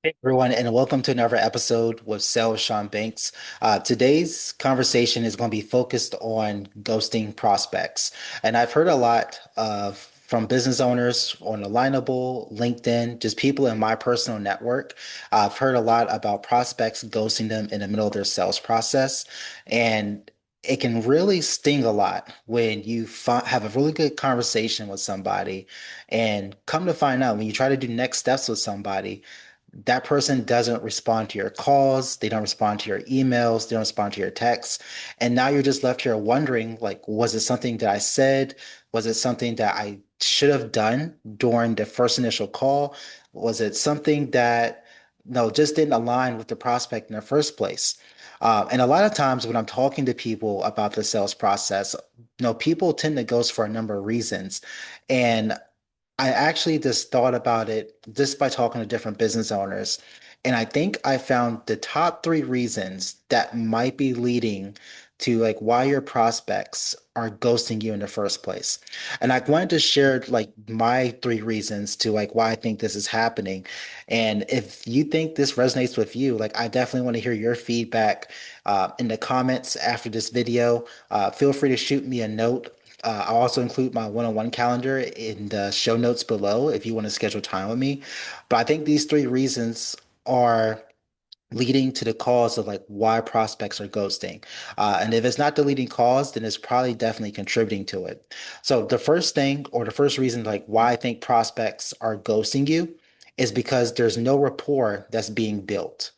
Hey everyone, and welcome to another episode with Sales Sean Banks. Today's conversation is going to be focused on ghosting prospects, and I've heard a lot of from business owners on Alignable, LinkedIn, just people in my personal network. I've heard a lot about prospects ghosting them in the middle of their sales process, and it can really sting a lot when you have a really good conversation with somebody, and come to find out when you try to do next steps with somebody that person doesn't respond to your calls, they don't respond to your emails, they don't respond to your texts. And now you're just left here wondering, like, was it something that I said? Was it something that I should have done during the first initial call? Was it something that, no, just didn't align with the prospect in the first place? And a lot of times when I'm talking to people about the sales process, people tend to ghost for a number of reasons. And I actually just thought about it just by talking to different business owners. And I think I found the top three reasons that might be leading to like why your prospects are ghosting you in the first place. And I wanted to share like my three reasons to like why I think this is happening. And if you think this resonates with you, like I definitely want to hear your feedback in the comments after this video. Feel free to shoot me a note. I'll also include my one-on-one calendar in the show notes below if you want to schedule time with me. But I think these three reasons are leading to the cause of like why prospects are ghosting. And if it's not the leading cause, then it's probably definitely contributing to it. So the first thing or the first reason like why I think prospects are ghosting you is because there's no rapport that's being built.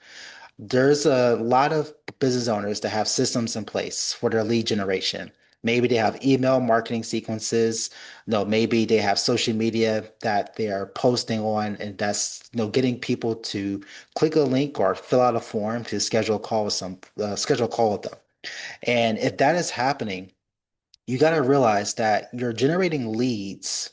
There's a lot of business owners that have systems in place for their lead generation. Maybe they have email marketing sequences. No, maybe they have social media that they are posting on, and that's getting people to click a link or fill out a form to schedule a call with them. And if that is happening, you got to realize that you're generating leads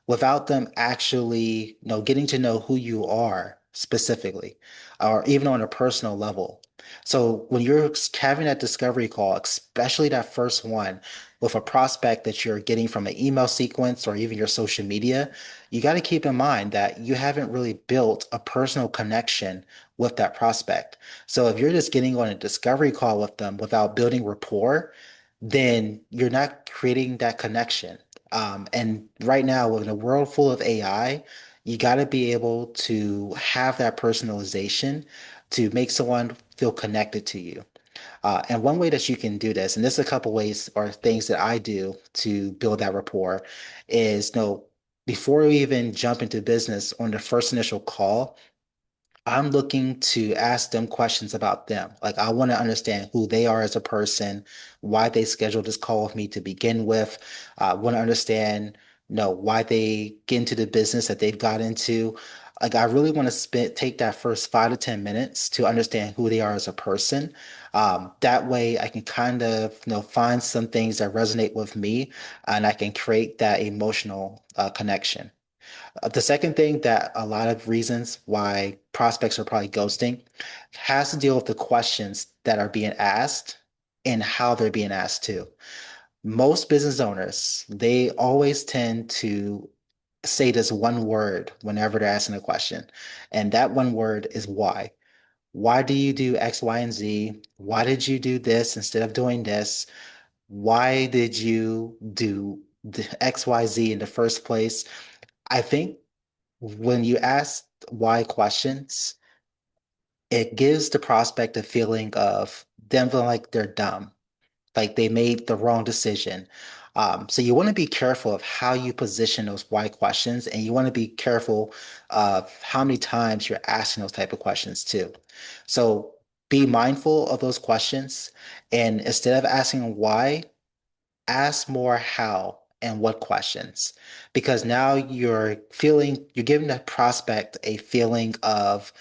without them actually, getting to know who you are specifically, or even on a personal level. So when you're having that discovery call, especially that first one with a prospect that you're getting from an email sequence or even your social media, you got to keep in mind that you haven't really built a personal connection with that prospect. So if you're just getting on a discovery call with them without building rapport, then you're not creating that connection. And right now, in a world full of AI, you got to be able to have that personalization to make someone feel connected to you. And one way that you can do this, and there's a couple ways or things that I do to build that rapport, is before we even jump into business on the first initial call, I'm looking to ask them questions about them. Like, I want to understand who they are as a person, why they scheduled this call with me to begin with. I want to understand, why they get into the business that they've got into. Like, I really want to take that first 5 to 10 minutes to understand who they are as a person. That way, I can kind of, find some things that resonate with me, and I can create that emotional connection. The second thing that a lot of reasons why prospects are probably ghosting has to deal with the questions that are being asked and how they're being asked too. Most business owners, they always tend to say this one word whenever they're asking a question. And that one word is why. Why do you do X, Y, and Z? Why did you do this instead of doing this? Why did you do the X, Y, Z in the first place? I think when you ask why questions, it gives the prospect a feeling of them feeling like they're dumb, like they made the wrong decision. So you want to be careful of how you position those why questions, and you want to be careful of how many times you're asking those type of questions too. So be mindful of those questions, and instead of asking why, ask more how and what questions, because now you're giving the prospect a feeling of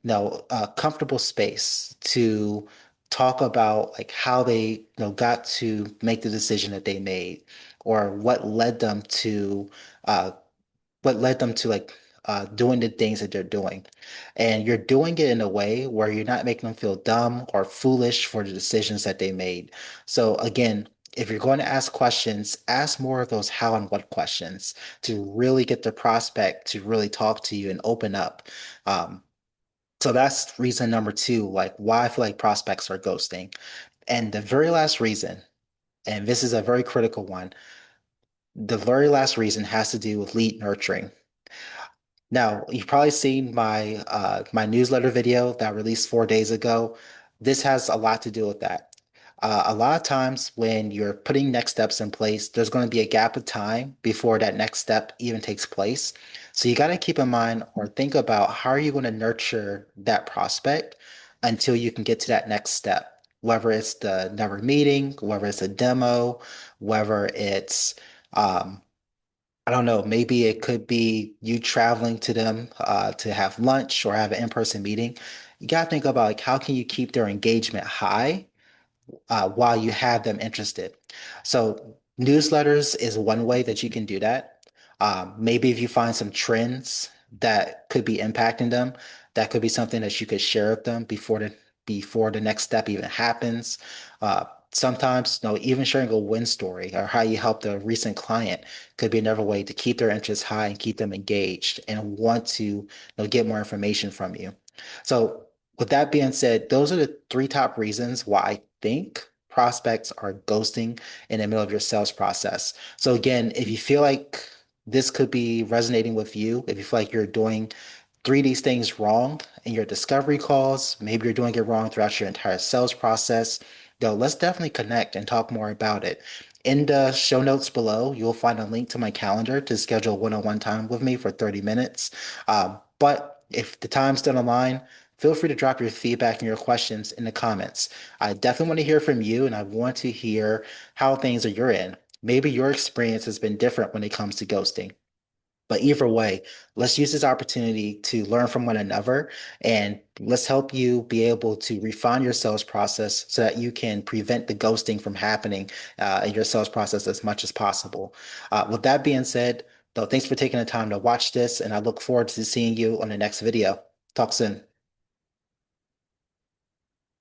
a comfortable space to talk about like how they got to make the decision that they made, or uh what led them to like doing the things that they're doing. And you're doing it in a way where you're not making them feel dumb or foolish for the decisions that they made. So again, if you're going to ask questions, ask more of those how and what questions to really get the prospect to really talk to you and open up. Um, So that's reason number two, like why I feel like prospects are ghosting. And the very last reason, and this is a very critical one, the very last reason has to do with lead nurturing. Now, you've probably seen my newsletter video that I released 4 days ago. This has a lot to do with that. A lot of times when you're putting next steps in place, there's going to be a gap of time before that next step even takes place. So you got to keep in mind or think about how are you going to nurture that prospect until you can get to that next step, whether it's the never meeting, whether it's a demo, whether it's I don't know, maybe it could be you traveling to them to have lunch or have an in-person meeting. You got to think about like how can you keep their engagement high while you have them interested. So newsletters is one way that you can do that. Maybe if you find some trends that could be impacting them, that could be something that you could share with them before the next step even happens. Sometimes, even sharing a win story or how you helped a recent client could be another way to keep their interest high and keep them engaged and want to, get more information from you. So with that being said, those are the three top reasons why I think prospects are ghosting in the middle of your sales process. So again, if you feel like this could be resonating with you, if you feel like you're doing three of these things wrong in your discovery calls, maybe you're doing it wrong throughout your entire sales process, though, let's definitely connect and talk more about it. In the show notes below, you'll find a link to my calendar to schedule one-on-one time with me for 30 minutes. But if the time's done online, feel free to drop your feedback and your questions in the comments. I definitely want to hear from you, and I want to hear how things are your end. Maybe your experience has been different when it comes to ghosting. But either way, let's use this opportunity to learn from one another and let's help you be able to refine your sales process so that you can prevent the ghosting from happening in your sales process as much as possible. With that being said, though, thanks for taking the time to watch this, and I look forward to seeing you on the next video. Talk soon.